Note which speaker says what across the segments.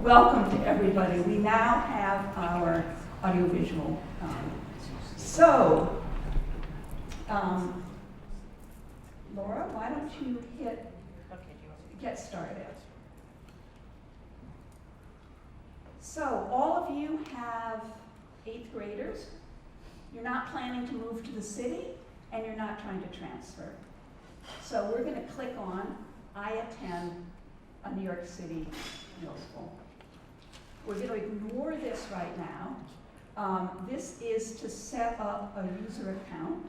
Speaker 1: Welcome to everybody. We now have our audiovisual. Laura, why don't you get started? So all of you have 8th graders. You're not planning to move to the city, and you're not trying to transfer. So we're going to click on I attend a New York City middle school. We're going to ignore this right now. This is to set up a user account.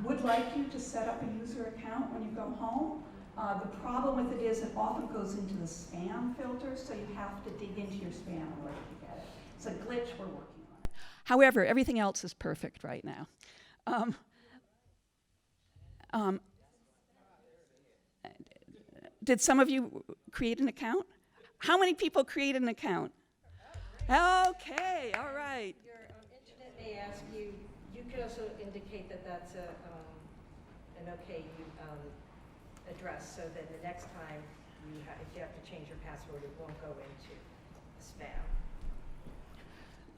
Speaker 1: We would like you to set up a user account when you go home. The problem with it is it often goes into the spam filter, so you have to dig into your spam in order to get it. It's a glitch, we're working on it. However, everything else is perfect right now. Did some of you create an account? How many people created an account? Okay, all right.
Speaker 2: Your internet may ask you, you could also indicate that that's an okay address, so that the next time if you have to change your password, it won't go into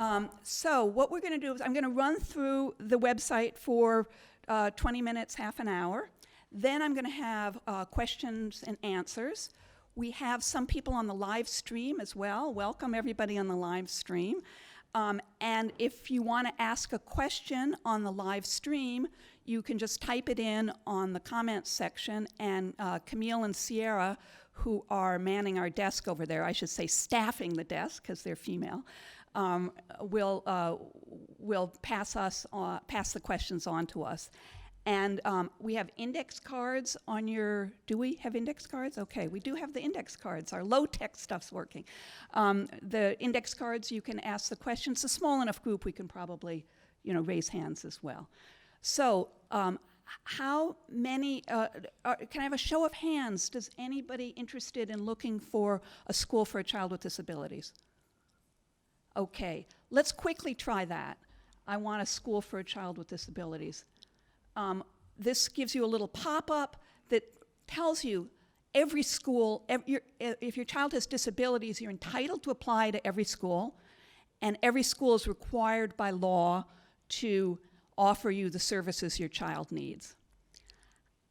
Speaker 2: spam.
Speaker 1: So what we're going to do is I'm going to run through the website for 20 minutes, half an hour. Then I'm going to have questions and answers. We have some people on the live stream as well. Welcome everybody on the live stream. And if you want to ask a question on the live stream, you can just type it in on the comments section, and Camille and Sierra, who are manning our desk over there, I should say staffing the desk because they're female, will pass the questions on to us. And we have index cards on your, do we have index cards? Okay, we do have the index cards. Our low-tech stuff's working. The index cards, you can ask the questions. It's a small enough group, we can probably, raise hands as well. So how many, can I have a show of hands? Does anybody interested in looking for a school for a child with disabilities? Okay, let's quickly try that. I want a school for a child with disabilities. This gives you a little pop-up that tells you every school, if your child has disabilities, you're entitled to apply to every school, and every school is required by law to offer you the services your child needs.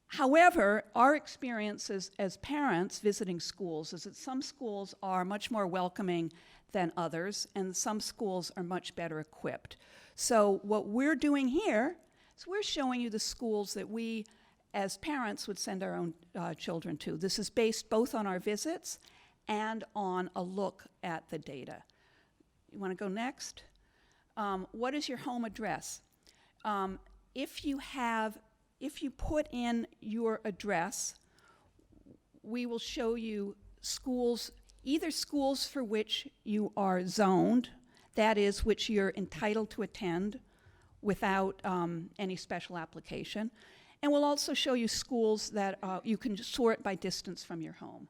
Speaker 1: However, our experiences as parents visiting schools is that some schools are much more welcoming than others, and some schools are much better equipped. So what we're doing here, so we're showing you the schools that we, as parents, would send our own children to. This is based both on our visits and on a look at the data. You want to go next? What is your home address? If you put in your address, we will show you schools, either schools for which you are zoned, that is, which you're entitled to attend, without any special application. And we'll also show you schools that you can sort by distance from your home.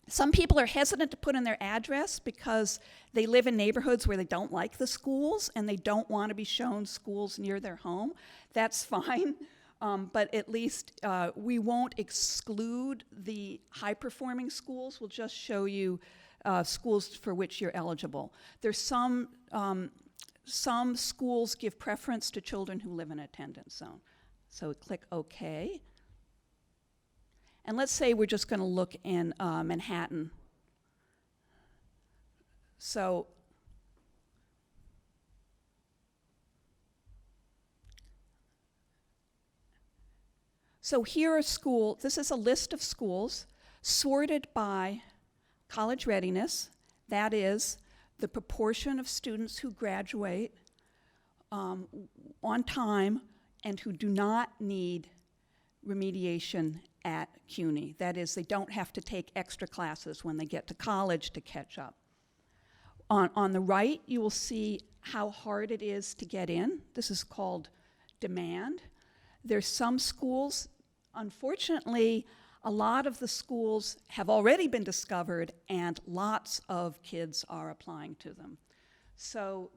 Speaker 1: Some people are hesitant to put in their address because they live in neighborhoods where they don't like the schools and they don't want to be shown schools near their home. That's fine, but at least we won't exclude the high-performing schools. We'll just show you schools for which you're eligible. There's some schools give preference to children who live in an attendance zone. So click OK. And let's say we're just going to look in Manhattan. So here are schools. This is a list of schools sorted by college readiness. That is the proportion of students who graduate on time and who do not need remediation at CUNY. That is, they don't have to take extra classes when they get to college to catch up. On the right, you will see how hard it is to get in. This is called demand. There's some schools, unfortunately, a lot of the schools have already been discovered and lots of kids are applying to them. So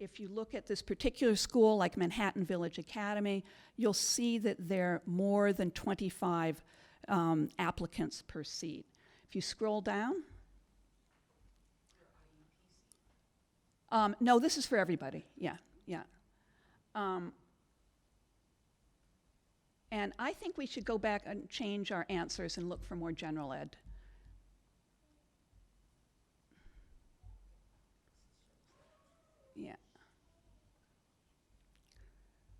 Speaker 1: if you look at this particular school, like Manhattan Village Academy, you'll see that there are more than 25 applicants per seat. If If you scroll down. No, this is for everybody. Yeah, yeah. And I think we should go back and change our answers and look for more general ed. Yeah.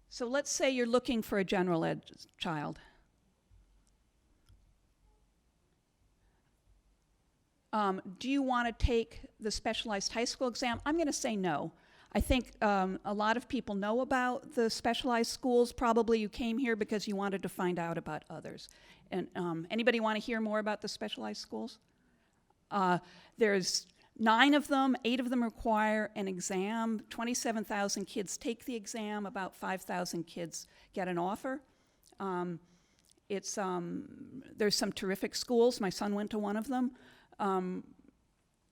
Speaker 1: So let's say you're looking for a general ed child. Do you want to take the specialized high school exam? I'm going to say no. I think a lot of people know about the specialized schools. Probably you came here because you wanted to find out about others. And anybody want to hear more about the specialized schools? There's 9 of them, 8 of them require an exam. 27,000 kids take the exam, about 5,000 kids get an offer. There's some terrific schools. My son went to one of them.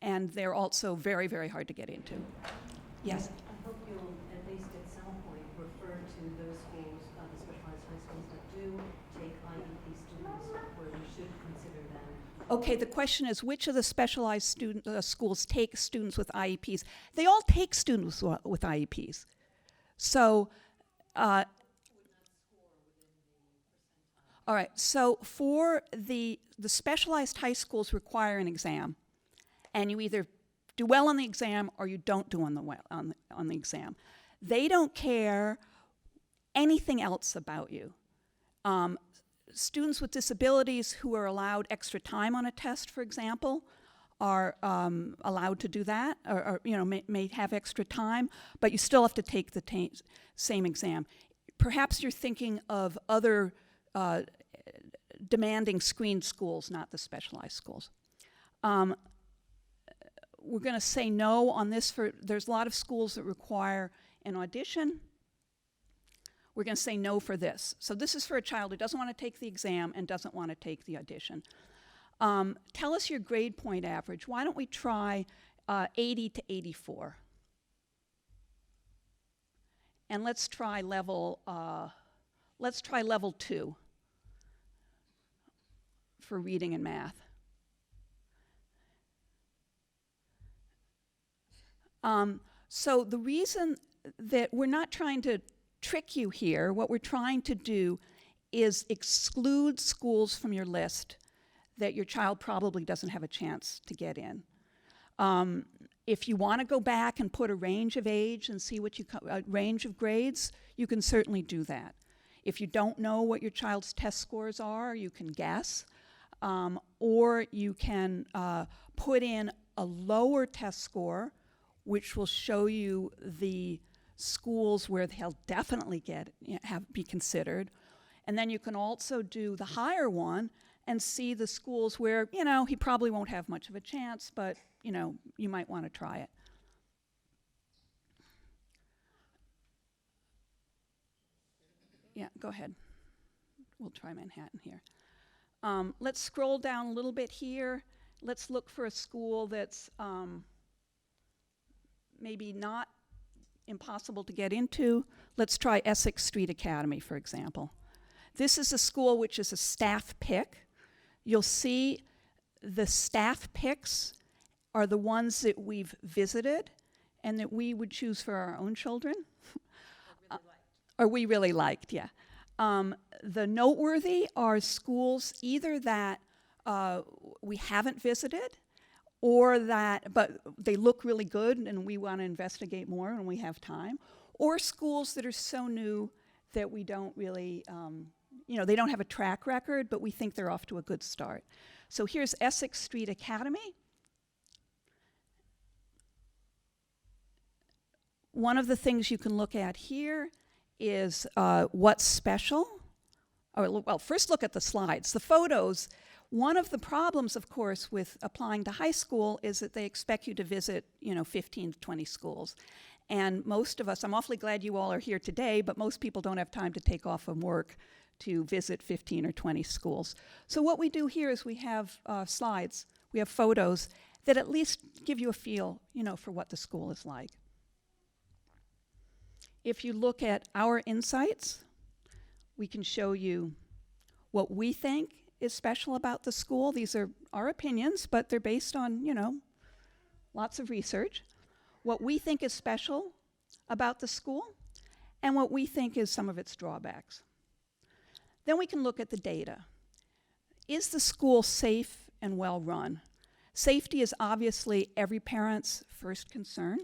Speaker 1: And they're also very, very hard to get into. Yes?
Speaker 3: I hope you'll, at least at some point, refer to those schools, the specialized high schools that do take IEP students, where we should consider them.
Speaker 1: Okay, the question is, which of the specialized schools take students with IEPs? They all take students with IEPs. So, all right, so for the specialized high schools require an exam, and you either do well on the exam or you don't do on the exam. They don't care anything else about you. Students with disabilities who are allowed extra time on a test, for example, are allowed to do that, or may have extra time, but you still have to take the same exam. Perhaps you're thinking of other demanding screened schools, not the specialized schools. We're going to say no on this. There's a lot of schools that require an audition. We're going to say no for this. So this is for a child who doesn't want to take the exam and doesn't want to take the audition. Tell us your grade point average. Why don't we try 80 to 84? And let's try level 2 for reading and math. So the reason that we're not trying to trick you here, what we're trying to do is exclude schools from your list that your child probably doesn't have a chance to get in. If you want to go back and put a range of age and see what a range of grades, you can certainly do that. If you don't know what your child's test scores are, you can guess, or you can put in a lower test score, which will show you the schools where they'll definitely be considered. And then you can also do the higher one and see the schools where, he probably won't have much of a chance, but, you might want to try it. Yeah, go ahead. We'll try Manhattan here. Let's scroll down a little bit here. Let's look for a school that's maybe not impossible to get into. Let's try Essex Street Academy, for example. This is a school which is a staff pick. You'll see the staff picks are the ones that we've visited and that we would choose for our own children. Or we really liked, yeah. The noteworthy are schools either that we haven't visited, or but they look really good and we want to investigate more when we have time, or schools that are so new that we don't really, they don't have a track record, but we think they're off to a good start. So here's Essex Street Academy. One of the things you can look at here is what's special. Well, first look at the slides. The photos. One of the problems, of course, with applying to high school is that they expect you to visit, 15 to 20 schools. And most of us, I'm awfully glad you all are here today, but most people don't have time to take off from work to visit 15 or 20 schools. So what we do here is we have slides, we have photos that at least give you a feel, for what the school is like. If you look at our insights, we can show you what we think is special about the school. These are our opinions, but they're based on, lots of research. What we think is special about the school, and what we think is some of its drawbacks. Then we can look at the data. Is the school safe and well run? Safety is obviously every parent's first concern.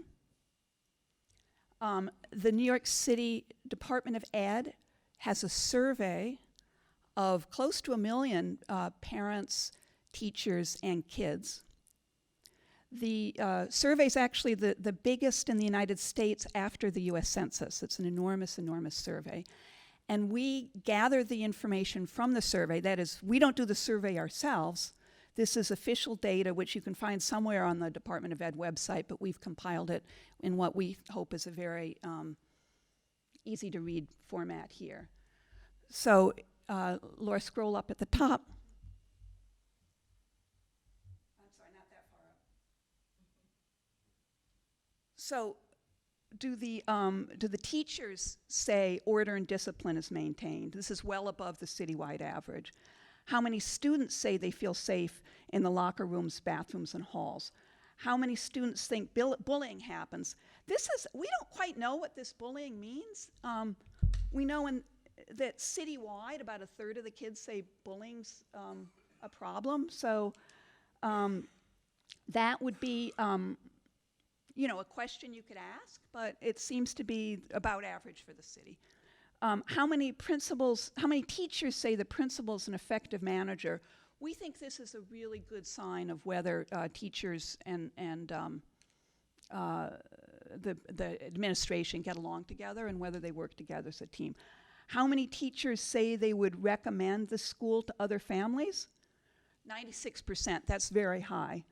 Speaker 1: The New York City Department of Ed has a survey of close to 1 million parents, teachers, and kids. The survey is actually the biggest in the United States after the US Census. It's an enormous, enormous survey. And we gather the information from the survey. That is, we don't do the survey ourselves. This is official data, which you can find somewhere on the Department of Ed website, but we've compiled it in what we hope is a very easy-to-read format here. So, Laura, scroll up at the top. I'm sorry, not that far up. So, do the teachers say order and discipline is maintained? This is well above the citywide average. How many students say they feel safe in the locker rooms, bathrooms, and halls? How many students think bullying happens? We don't quite know what this bullying means. We know that citywide, about 1/3 of the kids say bullying's a problem. So that would be a question you could ask, but it seems to be about average for the city. How many teachers say the principal's an effective manager? We think this is a really good sign of whether teachers and the administration get along together and whether they work together as a team. How many teachers say they would recommend the school to other families? 96%, that's very high.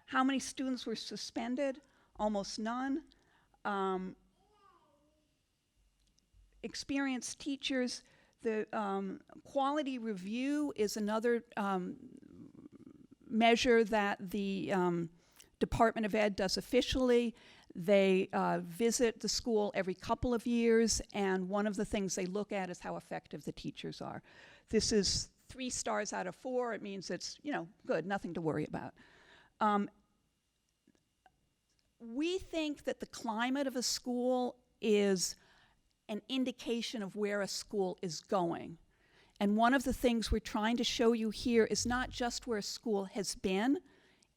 Speaker 1: How many students were suspended? Almost none. Experienced teachers, the quality review is another measure that the Department of Ed does officially. They visit the school every couple of years, and one of the things they look at is how effective the teachers are. This is 3 stars out of 4. It means it's, good, nothing to worry about. We think that the climate of a school is an indication of where a school is going. And one of the things we're trying to show you here is not just where a school has been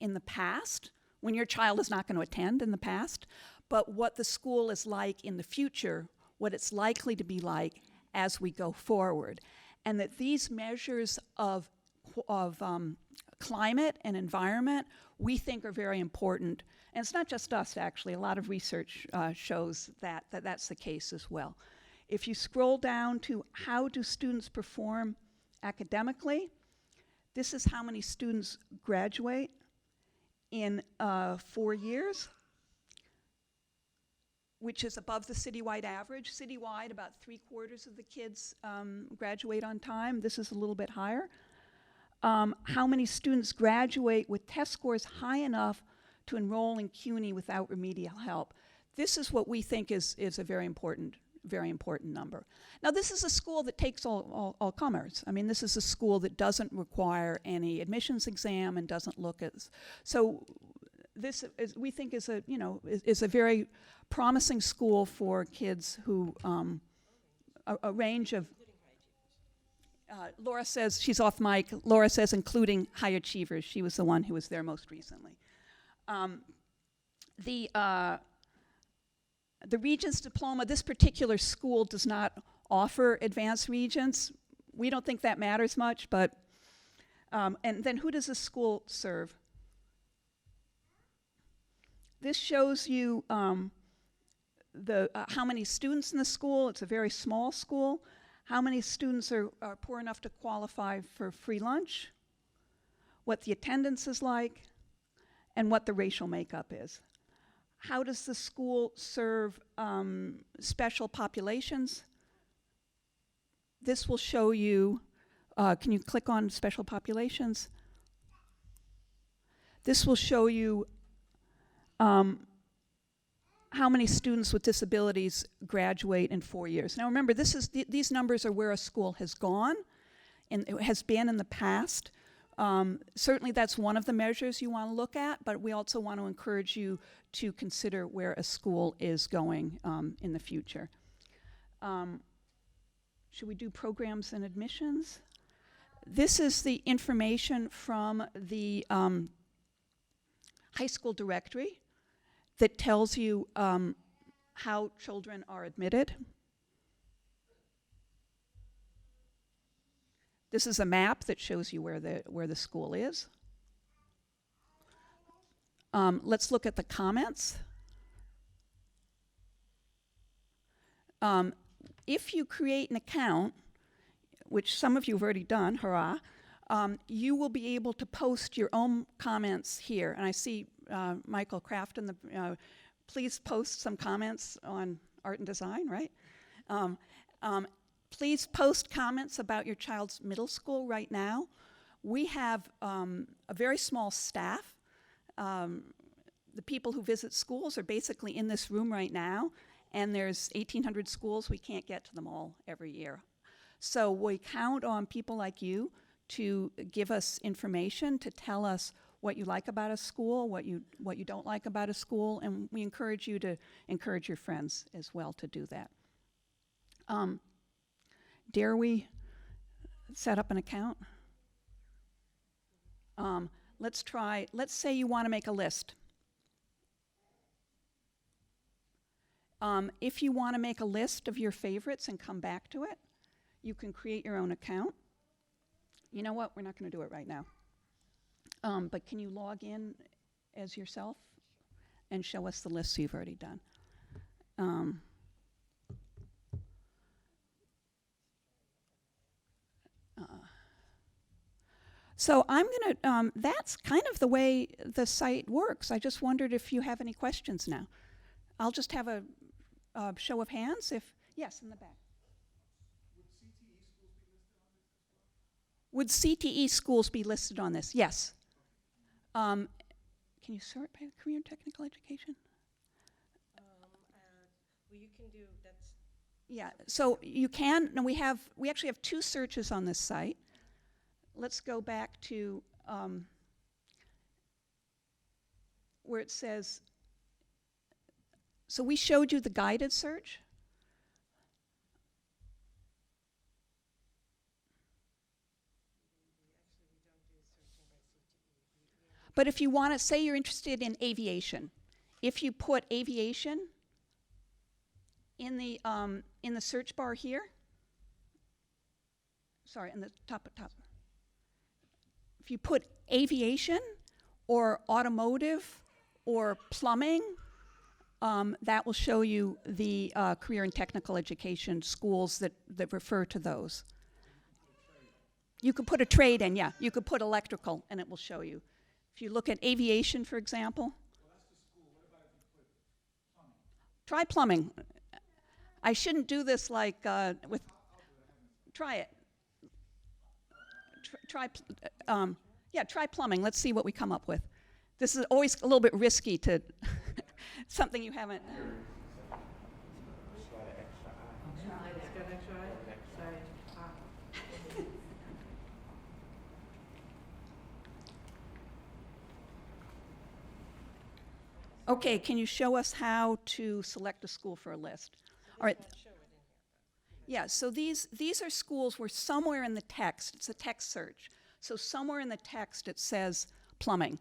Speaker 1: in the past, when your child is not going to attend in the past, but what the school is like in the future, what it's likely to be like as we go forward. And that these measures of climate and environment we think are very important. And it's not just us, actually. A lot of research shows that that's the case as well. If you scroll down to how do students perform academically, this is how many students graduate in 4 years, which is above the citywide average. Citywide, about 3/4 of the kids graduate on time. This is a little bit higher. How many students graduate with test scores high enough to enroll in CUNY without remedial help? This is what we think is a very important number. Now, this is a school that takes all comers. I mean, this is a school that doesn't require any admissions exam and doesn't look at. So, this is, we think is a very promising school for kids who a range of. Laura says, she's off mic, Laura says including high achievers. She was the one who was there most recently. The Regents diploma, this particular school does not offer advanced Regents. We don't think that matters much, but, and then who does this school serve? This shows you how many students in the school. It's a very small school. How many students are poor enough to qualify for free lunch, what the attendance is like, and what the racial makeup is. How does the school serve special populations? This will show you, can you click on special populations? This will show you how many students with disabilities graduate in 4 years. Now remember, these numbers are where a school has gone it has been in the past. Certainly that's one of the measures you want to look at, but we also want to encourage you to consider where a school is going in the future. Should we do programs and admissions? This is the information from the high school directory that tells you how children are admitted. This is a map that shows you where the school is. Let's look at the comments. If you create an account, which some of you have already done, hurrah, you will be able to post your own comments here. And I see Michael Kraft in the, please post some comments on art and design, right? Please post comments about your child's middle school right now. We have a very small staff. The people who visit schools are basically in this room right now, and there's 1,800 schools. We can't get to them all every year. So we count on people like you to give us information, to tell us what you like about a school, what you don't like about a school, and we encourage you to encourage your friends as well to do that. Dare we set up an account? Let's say you want to make a list. If you want to make a list of your favorites and come back to it, you can create your own account. You know what? We're not going to do it right now. But can you log in as yourself and show us the lists you've already done? So I'm going to, that's kind of the way the site works. I just wondered if you have any questions now. I'll just have a show of hands if, yes, in the back. Would CTE schools be listed on this? Yes. Can you sort by career and technical education?
Speaker 2: Well, you can do, that's...
Speaker 1: Yeah, so you can, no, we actually have 2 searches on this site. Let's go back to where it says, so we showed you the guided search. But if you want to, say you're interested in aviation, if you put aviation in the search bar here, sorry, in the top. If you put aviation or automotive or plumbing, that will show you the career and technical education schools that refer to those. You could put a trade in, yeah. You could put electrical, and it will show you. If you look at aviation, for example. Well, that's the school. What about if you put plumbing? Try plumbing. I shouldn't do this like with. Try it. Try plumbing. Let's see what we come up with. This is always a little bit risky to something you haven't. Okay, can you show us how to select a school for a list? All right. Yeah, so these are schools where somewhere in the text, it's a text search, so somewhere in the text it says plumbing.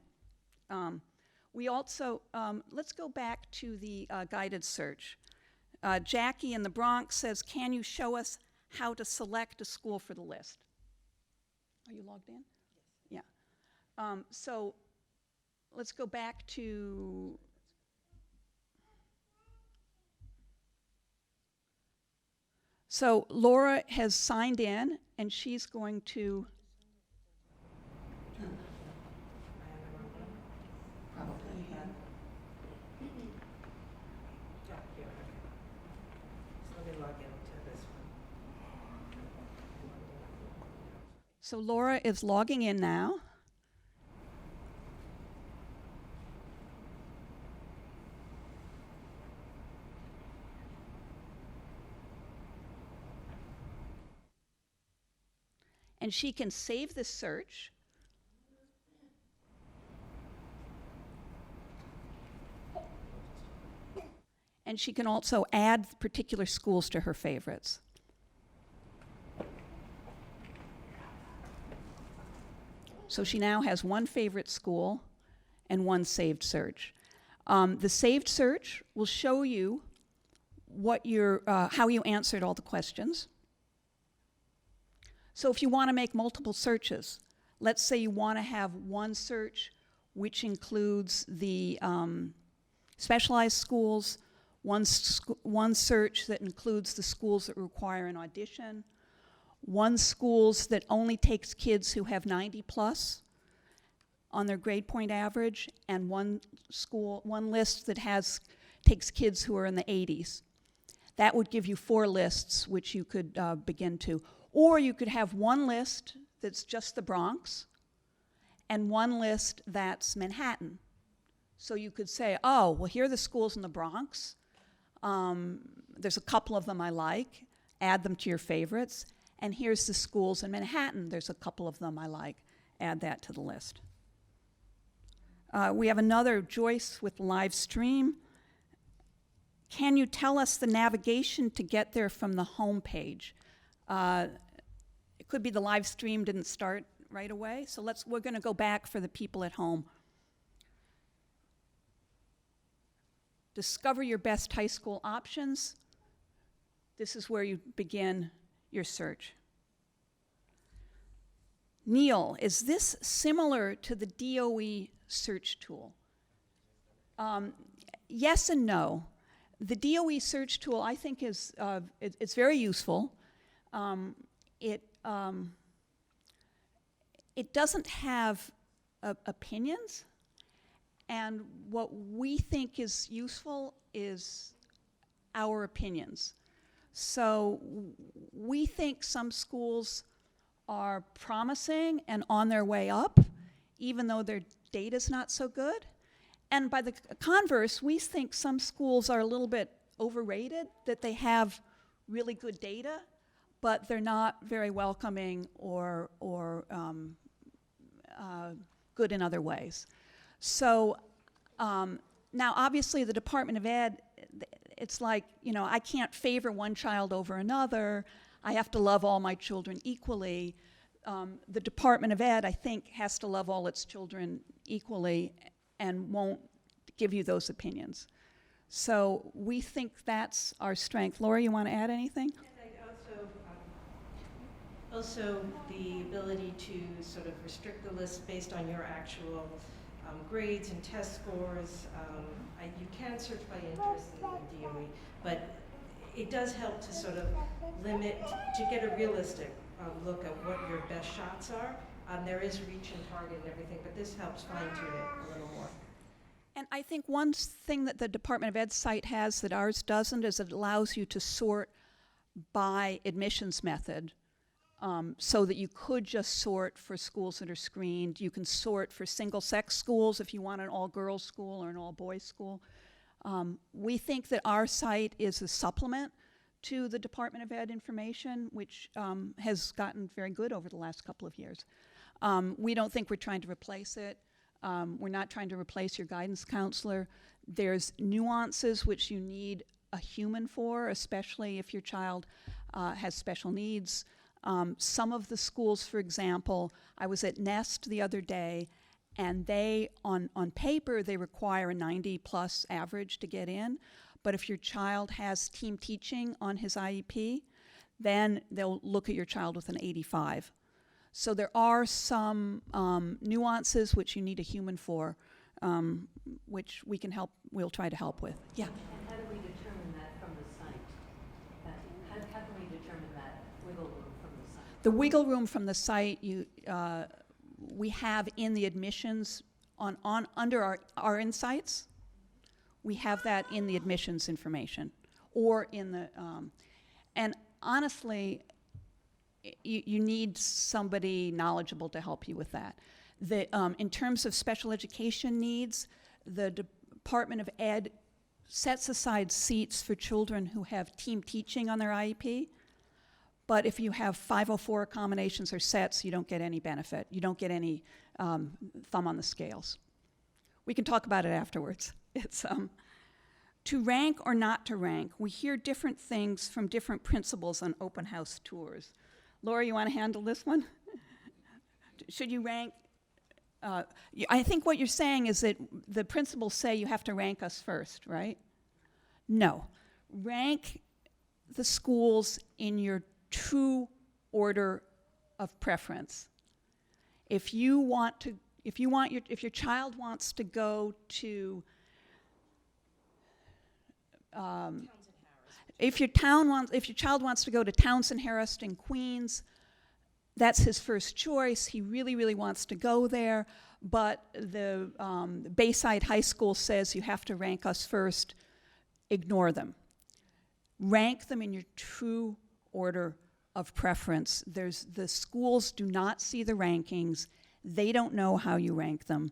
Speaker 1: We also, let's go back to the guided search. Jackie in the Bronx says, can you show us how to select a school for the list? Are you logged in? Yes. Yeah. So let's go back to, so Laura has signed in and she's going to, so Laura is logging in now. And she can save this search. And she can also add particular schools to her favorites. So she now has one favorite school and one saved search. The saved search will show you what how you answered all the questions. So if you want to make multiple searches, let's say you want to have one search which includes the specialized schools, one search that includes the schools that require an audition, one schools that only takes kids who have 90 plus on their grade point average, and one list that takes kids who are in the 80s. That would give you 4 lists which you could begin to. Or you could have one list that's just the Bronx and one list that's Manhattan. So you could say, oh, well, here are the schools in the Bronx. There's a couple of them I like. Add them to your favorites. And here's the schools in Manhattan. There's a couple of them I like. Add that to the list. We have another Joyce with live stream. Can you tell us the navigation to get there from the home page? It could be the live stream didn't start right away. So we're going to go back for the people at home. Discover your best high school options. This is where you begin your search. Neil, is this similar to the DOE search tool? Yes and no. The DOE search tool, I think, it's very useful. It doesn't have opinions, and what we think is useful is our opinions. So we think some schools are promising and on their way up, even though their data's not so good. And by the converse, we think some schools are a little bit overrated, that they have really good data, but they're not very welcoming or good in other ways. So now, obviously, the Department of Ed, it's like, I can't favor one child over another. I have to love all my children equally. The Department of Ed, I think, has to love all its children equally and won't give you those opinions. So we think that's our strength. Laura, you want to add anything?
Speaker 2: Also the ability to sort of restrict the list based on your actual grades and test scores. You can search by interest in the DOE, but it does help to sort of limit, to get a realistic look at what your best shots are. There is reach and target and everything, but this helps fine-tune it a little more.
Speaker 1: And I think one thing that the Department of Ed site has that ours doesn't is it allows you to sort by admissions method, so that you could just sort for schools that are screened. You can sort for single-sex schools if you want an all-girls school or an all-boys school. We think that our site is a supplement to the Department of Ed information, which has gotten very good over the last couple of years. We don't think we're trying to replace it. We're not trying to replace your guidance counselor. There's nuances which you need a human for, especially if your child has special needs. Some of the schools, for example, I was at Nest the other day, and they, on paper, they require a 90-plus average to get in. But if your child has team teaching on his IEP, then they'll look at your child with an 85. So there are some nuances which you need a human for, which we'll try to help with. Yeah?
Speaker 3: And how do we determine that from the site? How can we determine that wiggle room from the site?
Speaker 1: The wiggle room from the site, we have in the admissions under our insights. We have that in the admissions information, or in the and honestly, you need somebody knowledgeable to help you with that. In terms of special education needs, the Department of Ed sets aside seats for children who have team teaching on their IEP, But if you have 504 accommodations or sets, you don't get any benefit. You don't get any thumb on the scales. We can talk about it afterwards. It's to rank or not to rank. We hear different things from different principals on open house tours. Laura, you want to handle this one? Should you rank? I think what you're saying is that the principals say you have to rank us first, right? No. Rank the schools in your true order of preference. If your child wants to go to if your child wants to go to Townsend Harris in Queens, that's his first choice. He really, really wants to go there, but the Bayside High School says you have to rank us first. Ignore them. Rank them in your true order of preference. The schools do not see the rankings. They don't know how you rank them.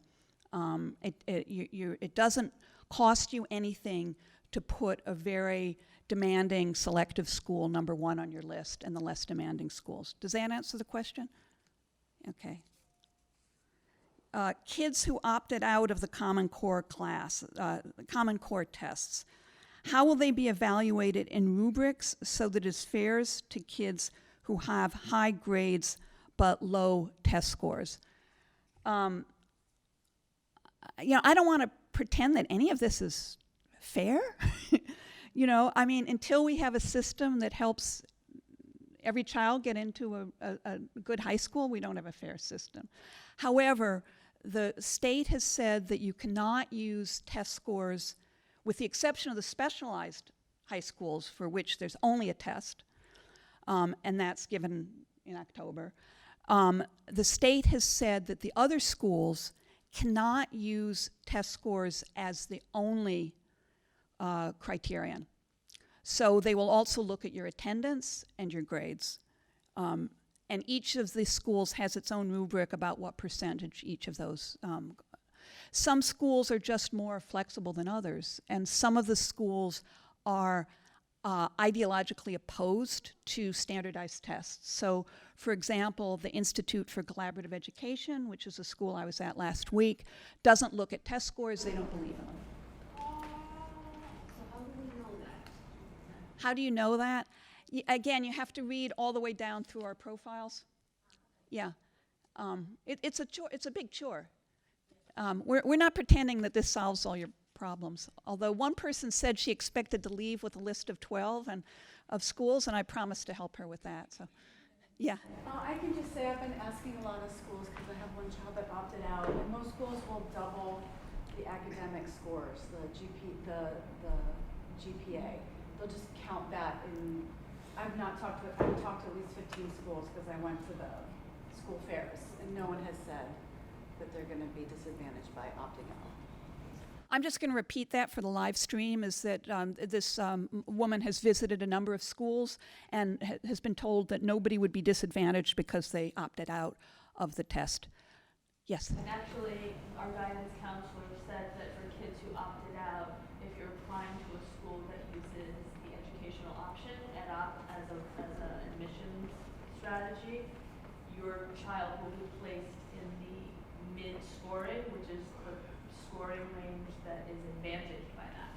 Speaker 1: It doesn't cost you anything to put a very demanding selective school number 1 on your list and the less demanding schools. Does that answer the question? Okay. Kids who opted out of the Common Core Common Core tests. How will they be evaluated in rubrics so that it's fair to kids who have high grades but low test scores? I don't want to pretend that any of this is fair. Until we have a system that helps every child get into a good high school, we don't have a fair system. However, the state has said that you cannot use test scores, with the exception of the specialized high schools for which there's only a test, and that's given in October. The state has said that the other schools cannot use test scores as the only criterion. So they will also look at your attendance and your grades. And each of the schools has its own rubric about what percentage each of those. Some schools are just more flexible than others, and some of the schools are ideologically opposed to standardized tests. So, for example, the Institute for Collaborative Education, which is a school I was at last week, doesn't look at test scores. They don't believe in them. How do you know that? Again, you have to read all the way down through our profiles. Yeah. It's a big chore. We're not pretending that this solves all your problems. Although one person said she expected to leave with a list of 12 of schools, and I promised to help her with that. So, yeah.
Speaker 4: I can just say I've been asking a lot of schools because I have one child that opted out, and most schools will double the academic scores, the GPA. They'll just count that in. I've talked to at least 15 schools because I went to the school fairs, and no one has said that they're going to be disadvantaged by opting out.
Speaker 1: I'm just going to repeat that for the live stream, is that this woman has visited a number of schools and has been told that nobody would be disadvantaged because they opted out of the test. Yes?
Speaker 5: And actually, our guidance counselor said that for kids who opted out, if you're applying to a school that uses the educational option and opt as an admissions strategy, your child will be placed in the mid-scoring, which is the scoring range that is advantaged by that.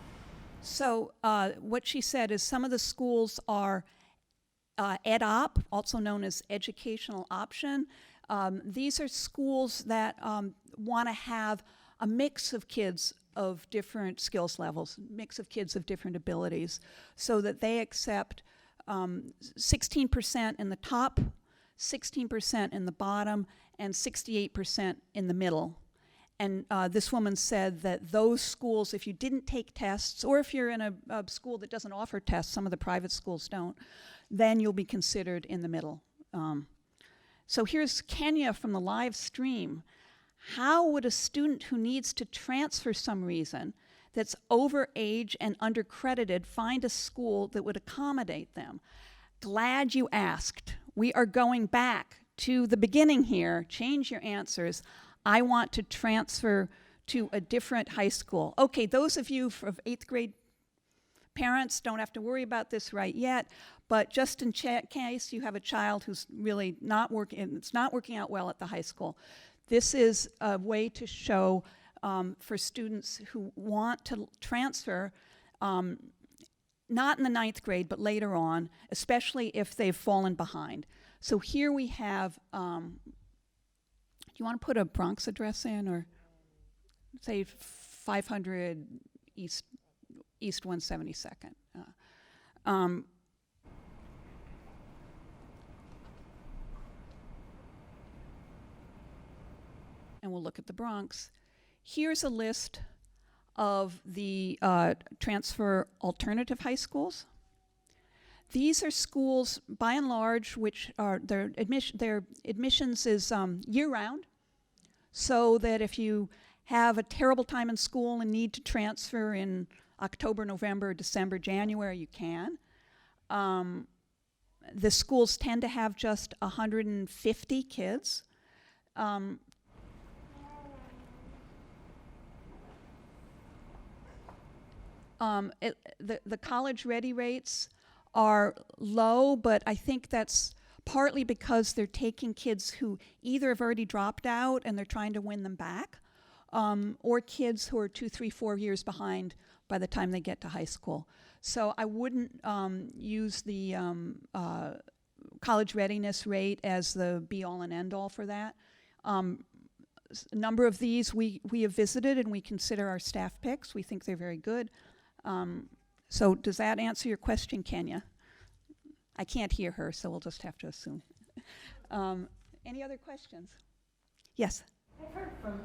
Speaker 5: So
Speaker 1: what she said is some of the schools are EdOp, also known as educational option. These are schools that want to have a mix of kids of different skills levels, mix of kids of different abilities, so that they accept 16% in the top, 16% in the bottom, and 68% in the middle. And this woman said that those schools, if you didn't take tests, or if you're in a school that doesn't offer tests, some of the private schools don't, then you'll be considered in the middle. So here's Kenya from the live stream. How would a student who needs to transfer some reason, that's over age and undercredited, find a school that would accommodate them? Glad you asked. We are going back to the beginning here. Change your answers. I want to transfer to a different high school. Okay, those of you from 8th grade parents don't have to worry about this right yet, but just in case you have a child who's really not working, it's not working out well at the high school, this is a way to show for students who want to transfer, not in the 9th grade, but later on, especially if they've fallen behind. So here we have, do you want to put a Bronx address in, or say 500 East 172nd? And we'll look at the Bronx. Here's a list of the transfer alternative high schools. These are schools, by and large, which are their admissions is year-round, so that if you have a terrible time in school and need to transfer in October, November, December, January, you can. The schools tend to have just 150 kids. The college ready rates are low, but I think that's partly because they're taking kids who either have already dropped out and they're trying to win them back, or kids who are 2, 3, 4 years behind by the time they get to high school. So I wouldn't use the college readiness rate as the be-all and end-all for that. A number of these we have visited and we consider our staff picks. We think they're very good. So does that answer your question, Kenya? I can't hear her, so we'll just have to assume. Any other questions? Yes?
Speaker 6: I've heard from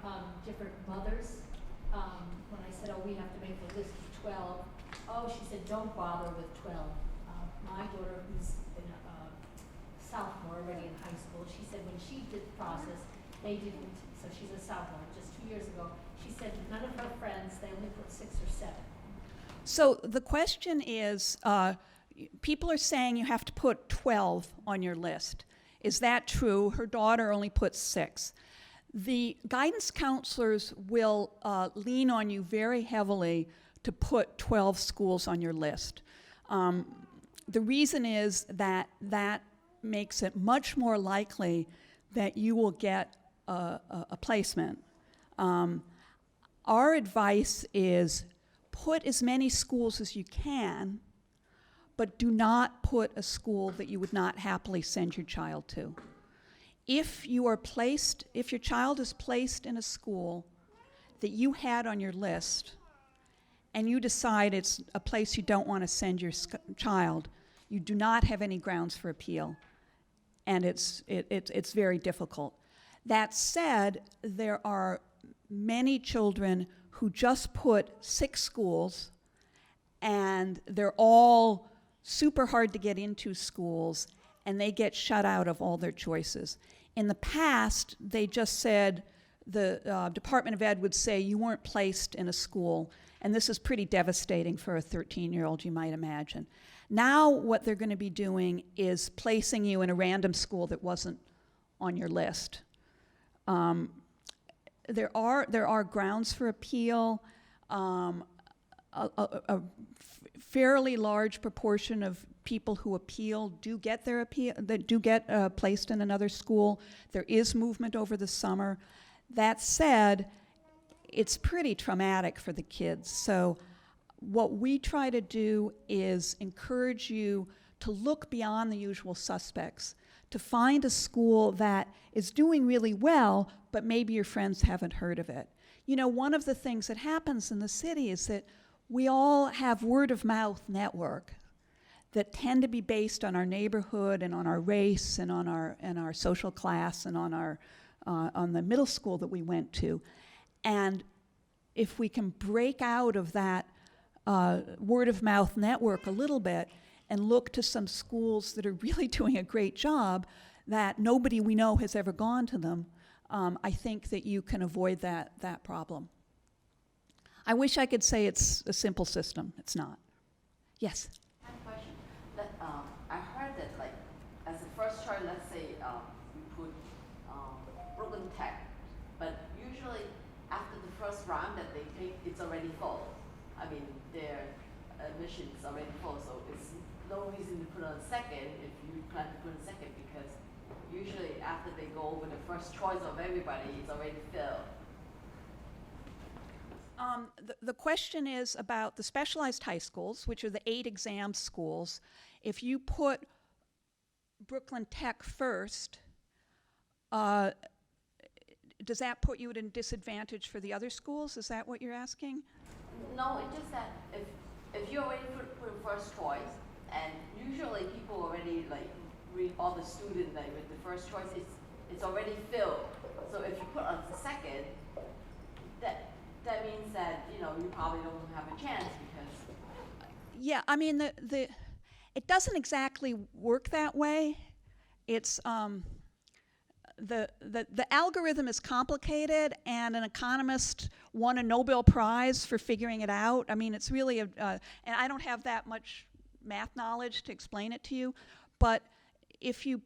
Speaker 6: different mothers when I said, oh, we have to make the list of 12. Oh, she said, don't bother with 12. My daughter, who's in a sophomore already in high school, she said when she did the process, they didn't, so she's a sophomore, just 2 years ago, she said none of her friends, they only put 6 or 7.
Speaker 1: So the question is, people are saying you have to put 12 on your list. Is that true? Her daughter only put 6. The guidance counselors will lean on you very heavily to put 12 schools on your list. The reason is that that makes it much more likely that you will get a placement. Our advice is put as many schools as you can, but do not put a school that you would not happily send your child to. If your child is placed in a school that you had on your list, and you decide it's a place you don't want to send your child, you do not have any grounds for appeal, and it's very difficult. That said, there are many children who just put 6 schools, and they're all super hard to get into schools, and they get shut out of all their choices. In the past, they just said, the Department of Ed would say you weren't placed in a school, and this is pretty devastating for a 13-year-old, you might imagine. Now what they're going to be doing is placing you in a random school that wasn't on your list. There are grounds for appeal. A fairly large proportion of people who appeal do get their appeal, that do get placed in another school. There is movement over the summer. That said, it's pretty traumatic for the kids. So what we try to do is encourage you to look beyond the usual suspects, to find a school that is doing really well, but maybe your friends haven't heard of it. You know, one of the things that happens in the city is that we all have word-of-mouth network that tend to be based on our neighborhood and on our race and on our social class and on the middle school that we went to. And if we can break out of that word-of-mouth network a little bit and look to some schools that are really doing a great job that nobody we know has ever gone to them, I think that you can avoid that problem. I wish I could say it's a simple system. It's not. Yes?
Speaker 7: I have a question. I heard that, like, as a first child, let's say you put broken tech, but usually after the first round that they take, it's already full. I mean, admission is already full, so it's no reason to put on second if you plan to put on second, because usually after they go over the first choice of everybody, it's already filled.
Speaker 1: The question is about the specialized high schools, which are the 8 exam schools. If you put Brooklyn Tech first, does that put you at a disadvantage for the other schools? Is that what you're asking?
Speaker 7: No, it's just that if you already put first choice, and usually people already like read all the students like with the first choice, it's already filled. So if you put on the second, that means that you probably don't have a chance because.
Speaker 1: Yeah, I mean it doesn't exactly work that way. It's the algorithm is complicated, and an economist won a Nobel Prize for figuring it out. I mean, it's really and I don't have that much math knowledge to explain it to you, but if you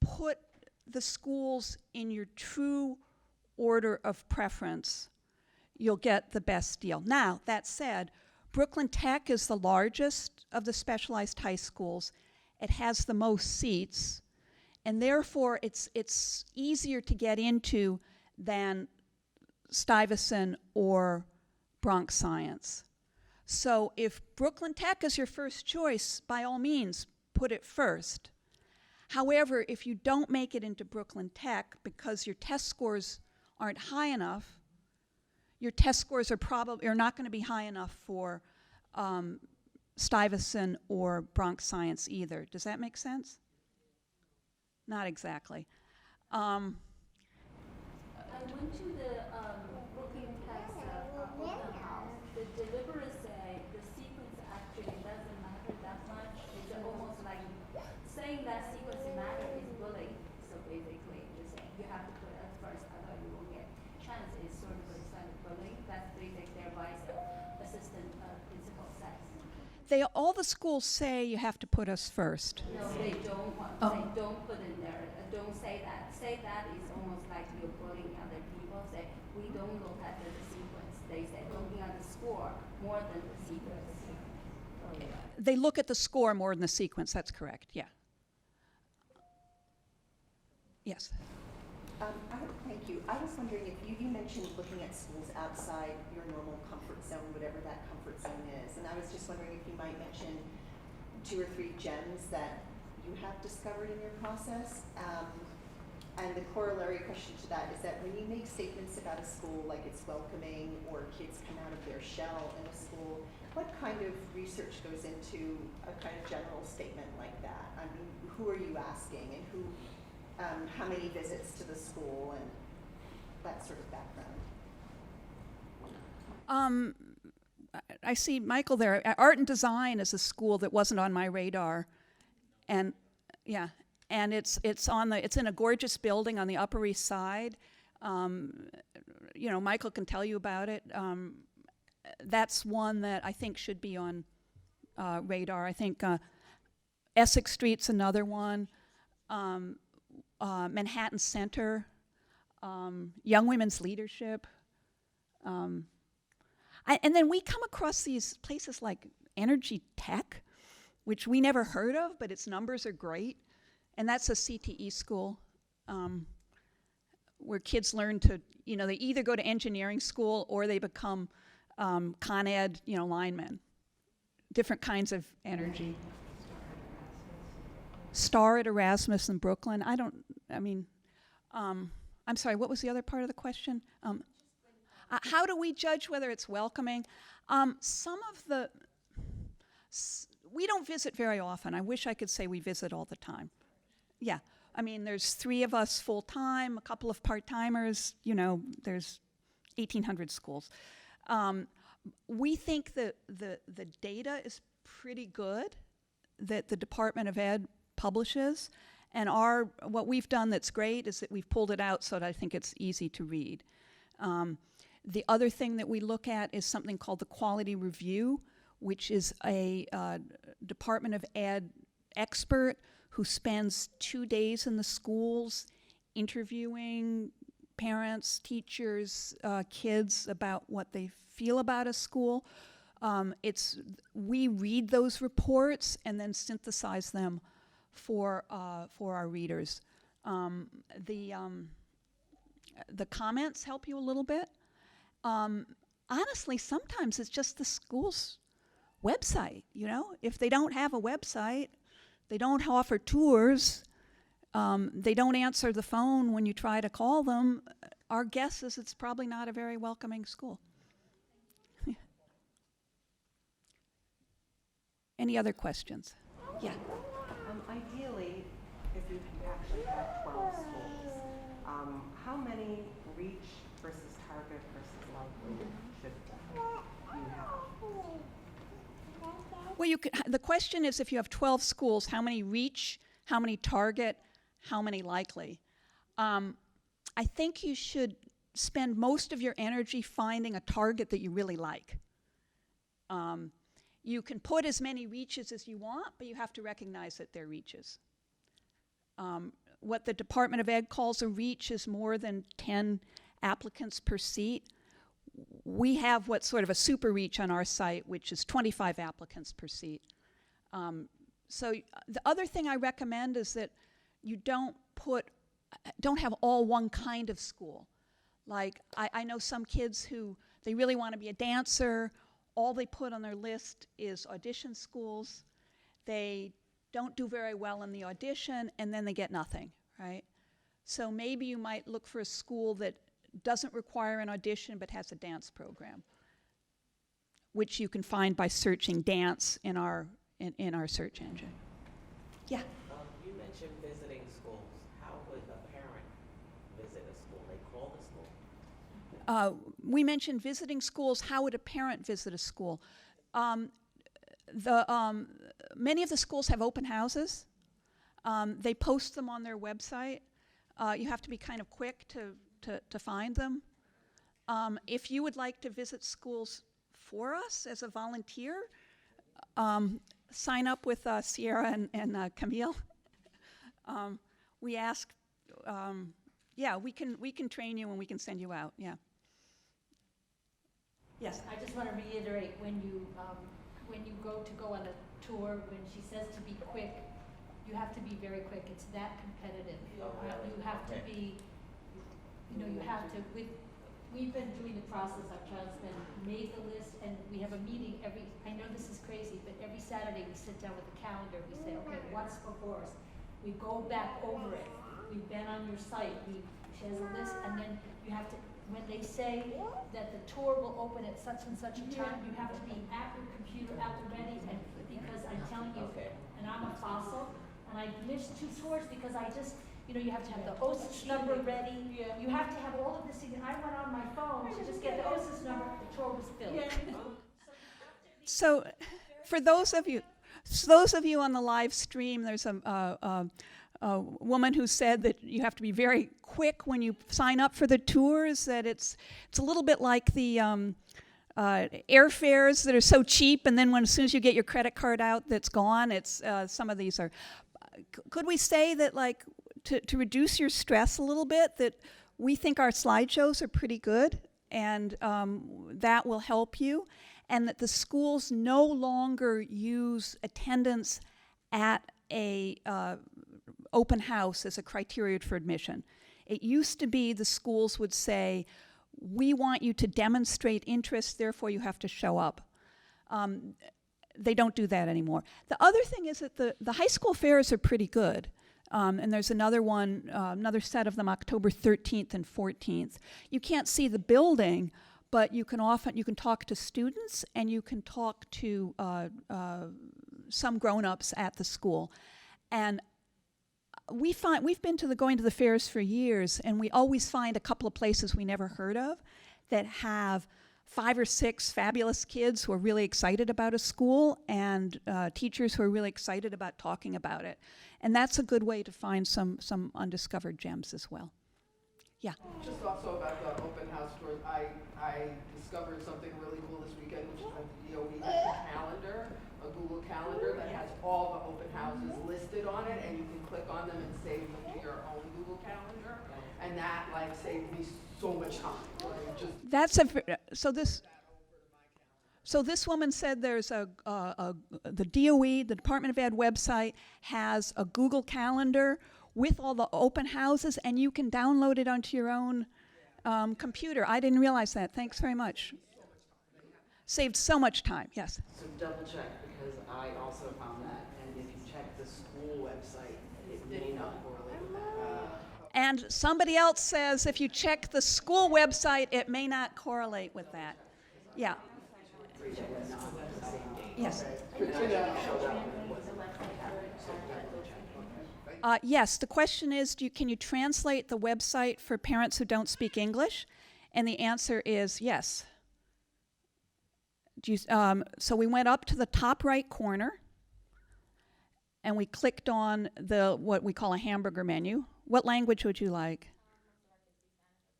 Speaker 1: put the schools in your true order of preference, you'll get the best deal. Now, that said, Brooklyn Tech is the largest of the specialized high schools. It has the most seats, and therefore it's easier to get into than Stuyvesant or Bronx Science. So if Brooklyn Tech is your first choice, by all means, put it first. However, if you don't make it into Brooklyn Tech because your test scores aren't high enough, your test scores are not going to be high enough for Stuyvesant or Bronx Science either. Does that make sense? Not exactly.
Speaker 6: I went to the Brooklyn Tech's open house. The deliverers say the sequence actually doesn't matter that much. It's almost like saying that sequence matter is bullying. So basically, just you have to put it first, otherwise you won't get chance. Is sort of a sign of bullying. That's basically their advice. Assistant principal says.
Speaker 1: All the schools say you have to put us first.
Speaker 6: No, they don't want.
Speaker 1: Oh.
Speaker 6: Say don't put in there. Don't say that. Say that is almost like you're bullying other people. Say we don't look at the sequence. They say looking at the score more than the sequence. Oh, yeah.
Speaker 1: They look at the score more than the sequence. That's correct. Yeah. Yes.
Speaker 8: Thank you. I was wondering if you mentioned looking at schools outside your normal comfort zone, whatever that comfort zone is. And I was just wondering if you might mention 2 or 3 gems that you have discovered in your process. And the corollary question to that is that when you make statements about a school like it's welcoming or kids come out of their shell in a school, what kind of research goes into a kind of general statement like that? I mean, who are you asking, and how many visits to the school, and that sort of background?
Speaker 1: I see Michael there. Art and Design is a school that wasn't on my radar, and yeah, and it's in a gorgeous building on the Upper East Side. Michael can tell you about it. That's one that I think should be on radar. I think Essex Street's another one. Manhattan Center, Young Women's Leadership. And then we come across these places like Energy Tech, which we never heard of, but its numbers are great. And that's a CTE school where kids learn to, they either go to engineering school or they become Con Ed, linemen. Different kinds of energy. Star at Erasmus in Brooklyn. I'm sorry, what was the other part of the question? How do we judge whether it's welcoming? We don't visit very often. I wish I could say we visit all the time. Yeah, there's 3 of us full-time, a couple of part-timers, there's 1,800 schools. We think that the data is pretty good that the Department of Ed publishes, and what we've done that's great is that we've pulled it out so that I think it's easy to read. The other thing that we look at is something called the Quality Review, which is a Department of Ed expert who spends 2 days in the schools interviewing parents, teachers, kids about what they feel about a school. We read those reports and then synthesize them for our readers. The comments help you a little bit. Honestly, sometimes it's just the school's website, you know? If they don't have a website, they don't offer tours, they don't answer the phone when you try to call them, our guess is it's probably not a very welcoming school. Any other questions? Yeah.
Speaker 9: Ideally, if you actually have 12 schools, how many reach versus target versus likely should you have?
Speaker 1: Well, the question is, if you have 12 schools, how many reach, how many target, how many likely? I think you should spend most of your energy finding a target that you really like. You can put as many reaches as you want, but you have to recognize that they're reaches. What the Department of Ed calls a reach is more than 10 applicants per seat. We have what's sort of a super reach on our site, which is 25 applicants per seat. So the other thing I recommend is that you don't have all one kind of school. Like, I know some kids who, they really want to be a dancer. All they put on their list is audition schools. They don't do very well in the audition, and then they get nothing, right? So maybe you might look for a school that doesn't require an audition but has a dance program, which you can find by searching dance in our search engine. Yeah?
Speaker 10: You mentioned visiting schools. How would a parent visit a school? They call the school?
Speaker 1: We mentioned visiting schools. How would a parent visit a school? Many of the schools have open houses. They post them on their website. You have to be kind of quick to find them. If you would like to visit schools for us as a volunteer, sign up with Sierra and Camille. We ask, we can train you and we can send you out, yeah. Yes.
Speaker 6: I just want to reiterate, when you go on a tour, when she says to be quick, you have to be very quick. It's that competitive. You have to be, you have to, we've been doing the process, our child's been made the list, and we have a meeting I know this is crazy, but every Saturday we sit down with the calendar, we say, okay, what's before us? We go back over it. We've been on your site, she has a list, and then you have to, when they say that the tour will open at such and such a time, you have to be at your computer at the ready, and because I'm telling you, and I'm a fossil, and I missed 2 tours because I just, you have to have the OSIS number ready. You have to have all of this. I went on my phone to just get the OSIS number, the tour was filled.
Speaker 1: So for those of you on the live stream, there's a woman who said that you have to be very quick when you sign up for the tours, that it's a little bit like the airfares that are so cheap, and then as soon as you get your credit card out, that's gone. It's some of these are. Could we say that, like, to reduce your stress a little bit, that we think our slideshows are pretty good, and that will help you, and that the schools no longer use attendance at a open house as a criteria for admission. It used to be the schools would say, we want you to demonstrate interest, therefore you have to show up. They don't do that anymore. The other thing is that the high school fairs are pretty good. And there's another set of them, October 13th and 14th. You can't see the building, but you can talk to students, and you can talk to some grown-ups at the school. And we've been going to the fairs for years, and we always find a couple of places we never heard of that have 5 or 6 fabulous kids who are really excited about a school, and teachers who are really excited about talking about it. And that's a good way to find some undiscovered gems as well. Yeah.
Speaker 11: Just also about the open house tours, I discovered something really cool this weekend, which is called the DOE calendar, a Google calendar that has all the open houses listed on it, and you can click on them and save them to your own Google calendar. And that, saved me so much time.
Speaker 1: So this woman said there's the DOE, the Department of Ed website, has a Google Calendar with all the open houses, and you can download it onto your own computer. I didn't realize that. Thanks very much. Saved so much time, yes.
Speaker 12: So double check, because I also found that, and if you check the school website, it may not correlate with that.
Speaker 1: And somebody else says if you check the school website, it may not correlate with that. Yeah. Yes. Yes, the question is, can you translate the website for parents who don't speak English? And the answer is yes. So we went up to the top right corner, and we clicked on what we call a hamburger menu. What language would you like?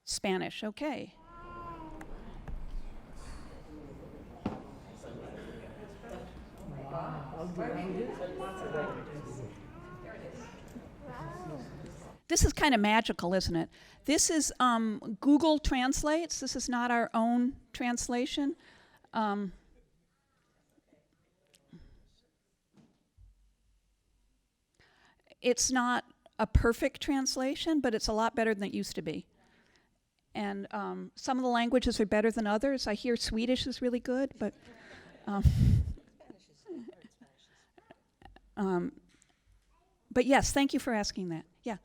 Speaker 1: Spanish, okay. This is kind of magical, isn't it? This is Google Translates. This is not our own translation. It's not a perfect translation, but it's a lot better than it used to be. And some of the languages are better than others. I hear Swedish is really good, but but yes, thank you for asking that. Yeah.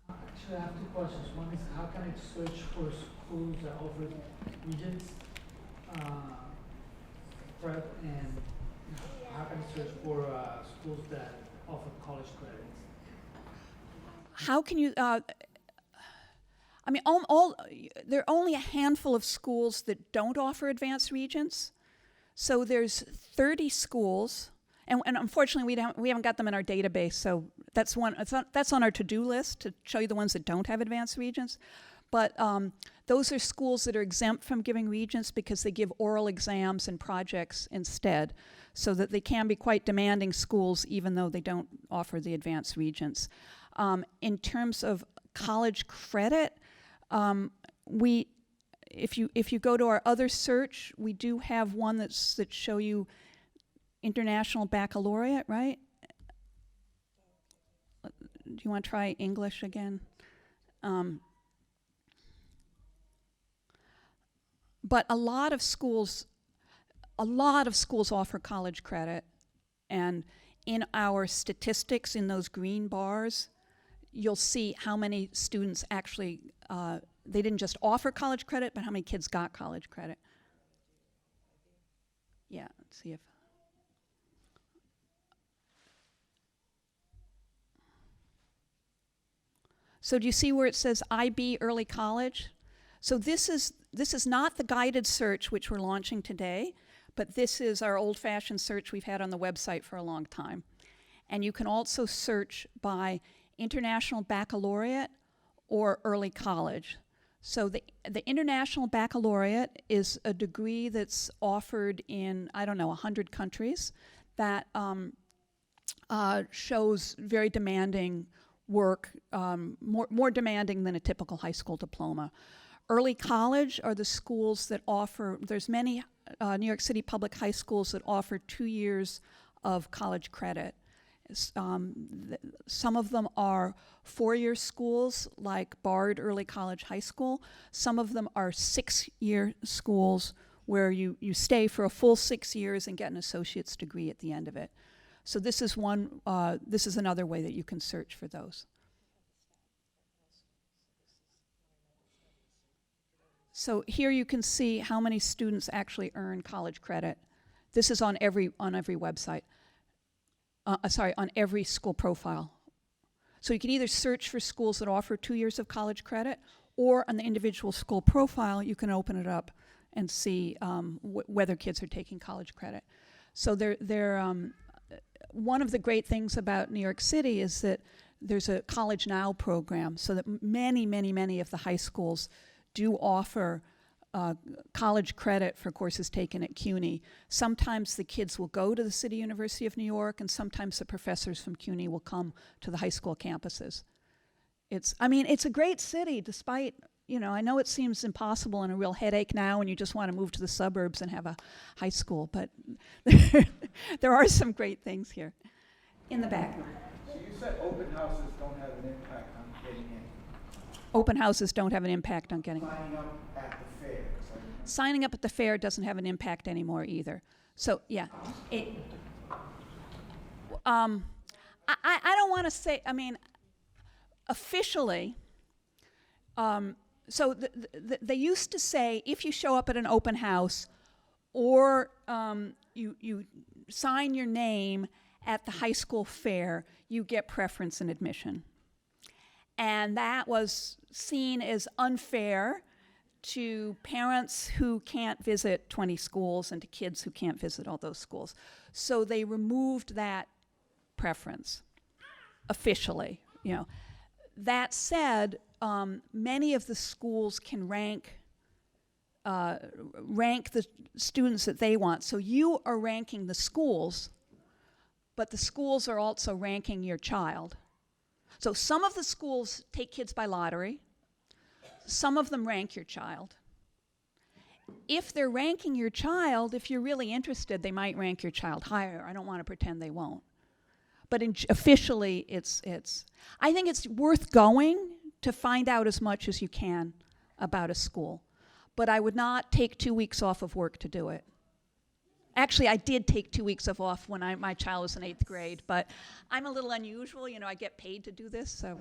Speaker 13: Actually, I have two questions. One is, how can I search for schools that offer Regents prep, and how can I search for schools that offer college credits?
Speaker 1: How can you? I mean, there are only a handful of schools that don't offer advanced Regents. So there's 30 schools, and unfortunately we haven't got them in our database. So that's on our to-do list to show you the ones that don't have advanced Regents. But those are schools that are exempt from giving Regents because they give oral exams and projects instead, so that they can be quite demanding schools even though they don't offer the advanced Regents. In terms of college credit, if you go to our other search, we do have one that show you international baccalaureate, right? Do you want to try English again? But a lot of schools offer college credit, and in our statistics in those green bars, you'll see how many students actually, they didn't just offer college credit, but how many kids got college credit. Yeah, let's see if. So do you see where it says IB Early College? So this is not the guided search which we're launching today, but this is our old-fashioned search we've had on the website for a long time. And you can also search by International Baccalaureate or Early College. So the International Baccalaureate is a degree that's offered in, 100 countries that shows very demanding work, more demanding than a typical high school diploma. Early college are the schools that offer, there's many New York City public high schools that offer 2 years of college credit. Some of them are 4-year schools like Bard Early College High School. Some of them are 6-year schools where you stay for a full 6 years and get an associate's degree at the end of it. So this is another way that you can search for those. So here you can see how many students actually earn college credit. This is on every website. On every school profile. So you can either search for schools that offer 2 years of college credit, or on the individual school profile, you can open it up and see whether kids are taking college credit. So one of the great things about New York City is that there's a College Now program, so that many of the high schools do offer college credit for courses taken at CUNY. Sometimes the kids will go to the City University of New York, and sometimes the professors from CUNY will come to the high school campuses. It's a great city, despite I know it seems impossible and a real headache now and you just want to move to the suburbs and have a high school, but there are some great things here. In the back.
Speaker 14: So you said open houses don't have an impact on getting in.
Speaker 1: Open houses don't have an impact on getting.
Speaker 14: Signing up at the fair.
Speaker 1: Signing up at the fair doesn't have an impact anymore either. So yeah, I don't want to say. I mean, officially. So they used to say if you show up at an open house, or you sign your name at the high school fair, you get preference in admission. And that was seen as unfair to parents who can't visit 20 schools and to kids who can't visit all those schools. So they removed that preference officially. That said, many of the schools can rank the students that they want. So you are ranking the schools, but the schools are also ranking your child. So some of the schools take kids by lottery. Some of them rank your child. If they're ranking your child, if you're really interested, they might rank your child higher. I don't want to pretend they won't. But officially, I think it's worth going to find out as much as you can about a school. But I would not take 2 weeks off of work to do it. Actually, I did take 2 weeks off when my child was in 8th grade, but I'm a little unusual. I get paid to do this, so.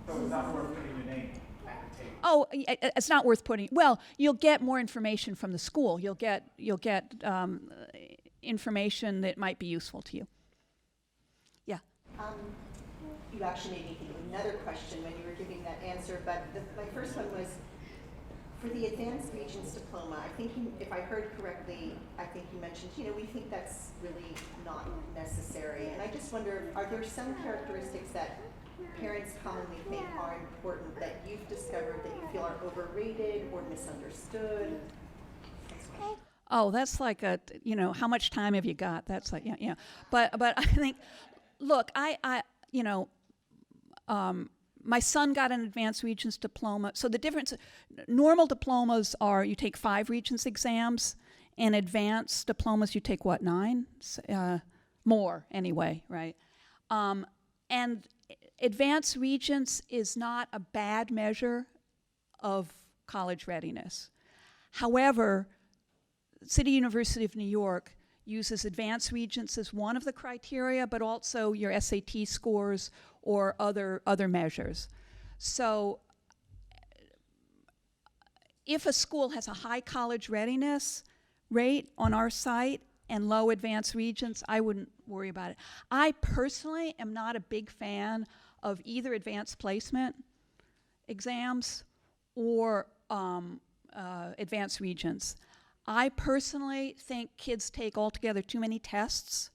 Speaker 14: So it's not worth putting your name at the table.
Speaker 1: Oh, it's not worth putting. Well, you'll get more information from the school. You'll get information that might be useful to you. Yeah.
Speaker 8: You actually made me think of another question when you were giving that answer, but my first one was, for the Advanced Regents Diploma, I think if I heard correctly, I think you mentioned, we think that's really not necessary. And I just wonder, are there some characteristics that parents commonly think are important that you've discovered that you feel are overrated or misunderstood?
Speaker 1: Oh, that's like how much time have you got? That's like, yeah. But I think, look, my son got an Advanced Regents Diploma. So the difference, normal diplomas are you take 5 Regents exams, and advanced diplomas you take, 9? More, anyway, right? And Advanced Regents is not a bad measure of college readiness. However, City University of New York uses Advanced Regents as one of the criteria, but also your SAT scores or other measures. So if a school has a high college readiness rate on our site and low Advanced Regents, I wouldn't worry about it. I personally am not a big fan of either advanced placement exams or Advanced Regents. I personally think kids take altogether too many tests.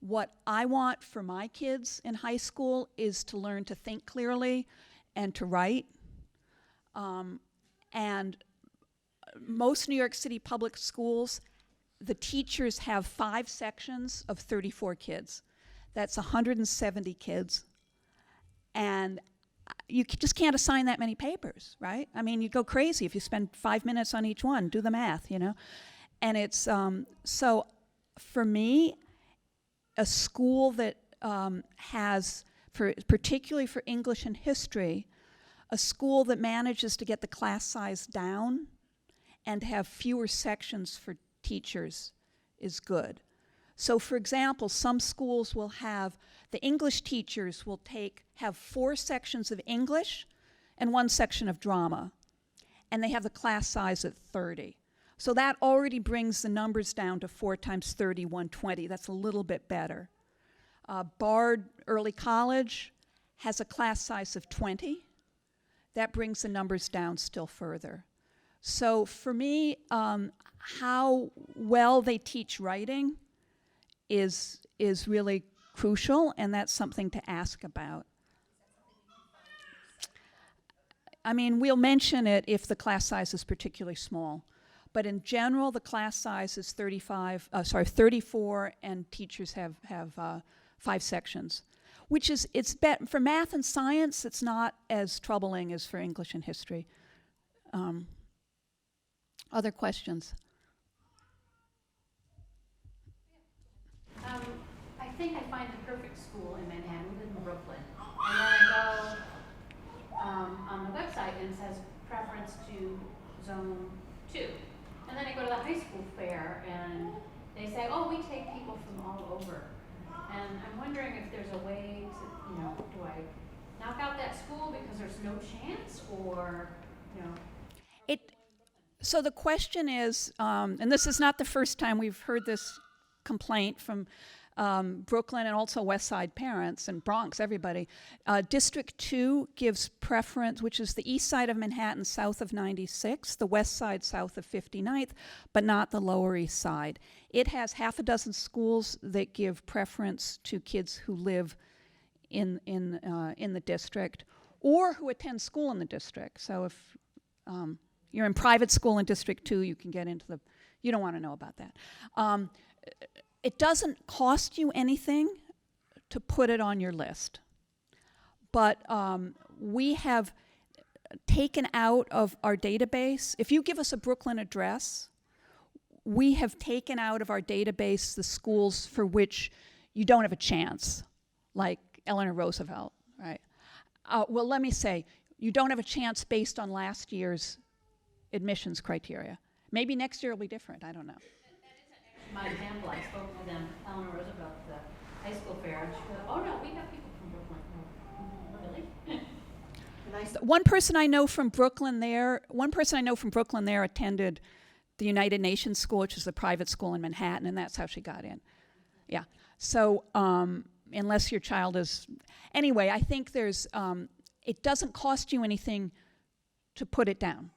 Speaker 1: What I want for my kids in high school is to learn to think clearly and to write. And most New York City public schools, the teachers have 5 sections of 34 kids. That's 170 kids. And you just can't assign that many papers, right? I mean, you go crazy if you spend 5 minutes on each one. Do the math, And it's, so for me, a school that has, particularly for English and history, a school that manages to get the class size down and have fewer sections for teachers is good. So for example, some schools will have, the English teachers will have 4 sections of English and 1 section of drama, and they have the class size at 30. So that already brings the numbers down to 4 times 30, 120. That's a little bit better. Bard Early College has a class size of 20. That brings the numbers down still further. So for me, how well they teach writing is really crucial, and that's something to ask about. I mean, we'll mention it if the class size is particularly small. But in general, the class size is 34, and teachers have 5 sections, which is, for math and science, it's not as troubling as for English and history. Other questions?
Speaker 6: I think I find the perfect school in Manhattan, we live in Brooklyn. And then I go on the website and it says preference to zone 2. And then I go to the high school fair and they say, oh, we take people from all over. And I'm wondering if there's a way to, do I knock out that school because there's no chance, or,
Speaker 1: So the question is, and this is not the first time we've heard this complaint from Brooklyn and also West Side parents and Bronx, everybody. District 2 gives preference, which is the east side of Manhattan south of 96, the west side south of 59th, but not the Lower East Side. It has half a dozen schools that give preference to kids who live in the district or who attend school in the district. So if you're in private school in District 2, you can get into you don't want to know about that. It doesn't cost you anything to put it on your list. But we have taken out of our database, if you give us a Brooklyn address, we have taken out of our database the schools for which you don't have a chance, like Eleanor Roosevelt, right? Well, let me say, you don't have a chance based on last year's admissions criteria. Maybe next year will be different, I don't know.
Speaker 6: my example, I spoke with them, Eleanor Roosevelt, at the high school fair, and she goes, oh no, we have people from Brooklyn. Really?
Speaker 1: One person I know from Brooklyn there attended the United Nations School, which is a private school in Manhattan, and that's how she got in. Yeah. So unless your child is, anyway, I think there's, it doesn't cost you anything to put it down.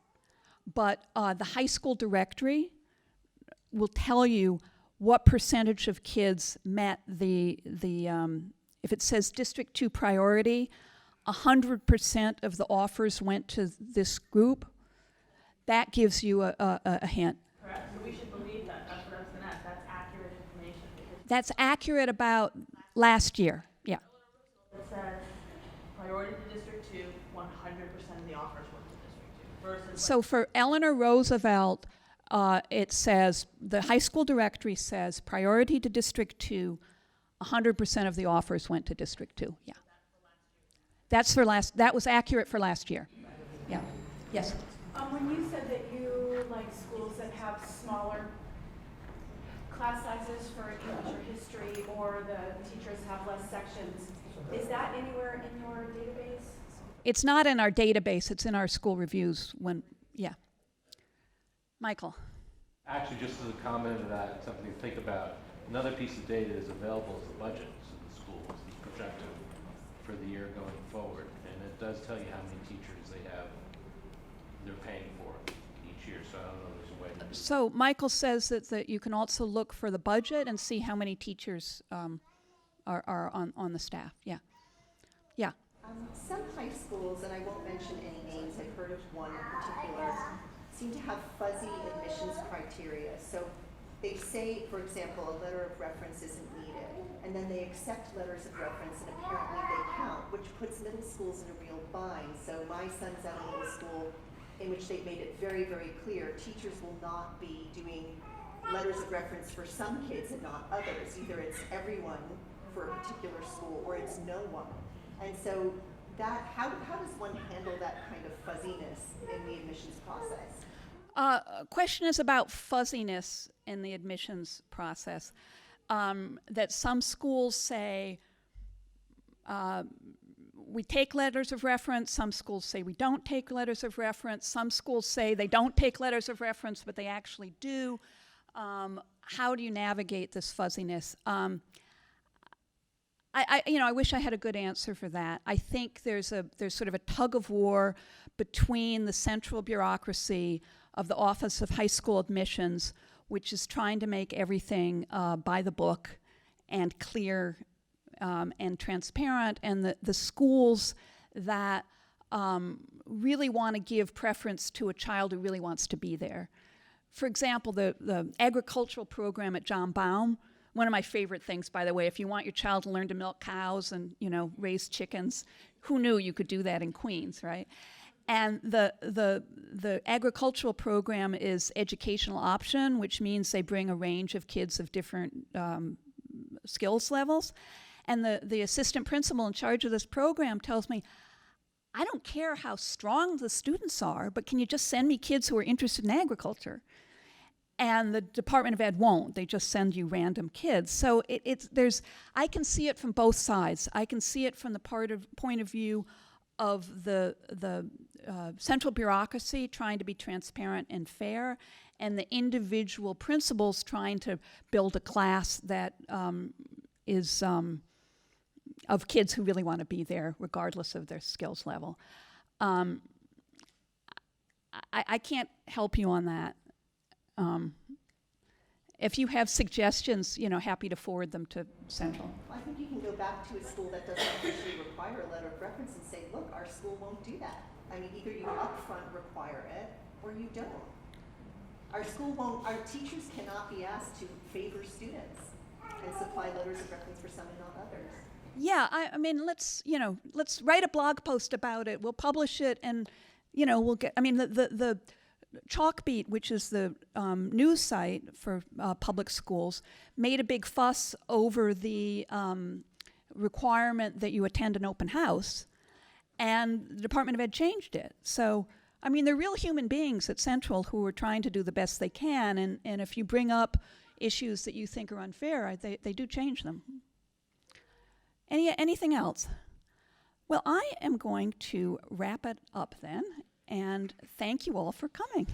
Speaker 1: But the high school directory will tell you what percentage of kids met if it says District 2 priority, 100% of the offers went to this group. That gives you a hint.
Speaker 5: Correct, so we should believe that. That's what I was going to ask. That's accurate information.
Speaker 1: That's accurate about last year, yeah.
Speaker 5: It says priority to District 2, 100% of the offers went to District 2. Versus
Speaker 1: So for Eleanor Roosevelt, it says, the high school directory says priority to District 2, 100% of the offers went to District 2, yeah. That was accurate for last year, yeah. Yes?
Speaker 4: When you said that you like schools that have smaller class sizes for English or history, or the teachers have less sections, is that anywhere in your database?
Speaker 1: It's not in our database, it's in our school reviews yeah. Michael?
Speaker 15: Actually, just as a comment of that, something to think about, another piece of data is available as the budgets of the schools, the projected for the year going forward. And it does tell you how many teachers they're paying for each year. So I don't know if there's a way to do
Speaker 1: So Michael says that you can also look for the budget and see how many teachers are on the staff. Yeah. Yeah.
Speaker 8: Some high schools, and I won't mention any names, I've heard of one in particular, seem to have fuzzy admissions criteria. So they say, for example, a letter of reference isn't needed, and then they accept letters of reference and apparently they count, which puts middle schools in a real bind. So my son's at a middle school in which they've made it very, very clear teachers will not be doing letters of reference for some kids and not others. Either it's everyone for a particular school or it's no one. And so that, how does one handle that kind of fuzziness in the admissions process?
Speaker 1: Question is about fuzziness in the admissions process. That some schools say we take letters of reference, some schools say we don't take letters of reference, some schools say they don't take letters of reference, but they actually do. How do you navigate this fuzziness? I wish I had a good answer for that. I think there's sort of a tug of war between the central bureaucracy of the Office of High School Admissions, which is trying to make everything by the book and clear and transparent, and the schools that really want to give preference to a child who really wants to be there. For example, the agricultural program at John Baum, one of my favorite things, by the way, if you want your child to learn to milk cows and, raise chickens, who knew you could do that in Queens, right? And the agricultural program is educational option, which means they bring a range of kids of different skills levels. And the assistant principal in charge of this program tells me, I don't care how strong the students are, but can you just send me kids who are interested in agriculture? And the Department of Ed won't. They just send you random kids. So I can see it from both sides. I can see it from the point of view of the central bureaucracy trying to be transparent and fair, and the individual principals trying to build a class that is of kids who really want to be there regardless of their skills level. I can't help you on that. If you have suggestions, happy to forward them to Central.
Speaker 8: I think you can go back to a school that doesn't officially require a letter of reference and say, look, our school won't do that. I mean, either you upfront require it or you don't. Our teachers cannot be asked to favor students and supply letters of reference for some and not others.
Speaker 1: Yeah, I mean, let's write a blog post about it. We'll publish it, and we'll get. I mean, the Chalkbeat, which is the news site for public schools, made a big fuss over the requirement that you attend an open house, and the Department of Ed changed it. So, I mean, they're real human beings at Central who are trying to do the best they can, and if you bring up issues that you think are unfair, they do change them. Anything else? Well, I am going to wrap it up then, and thank you all for coming.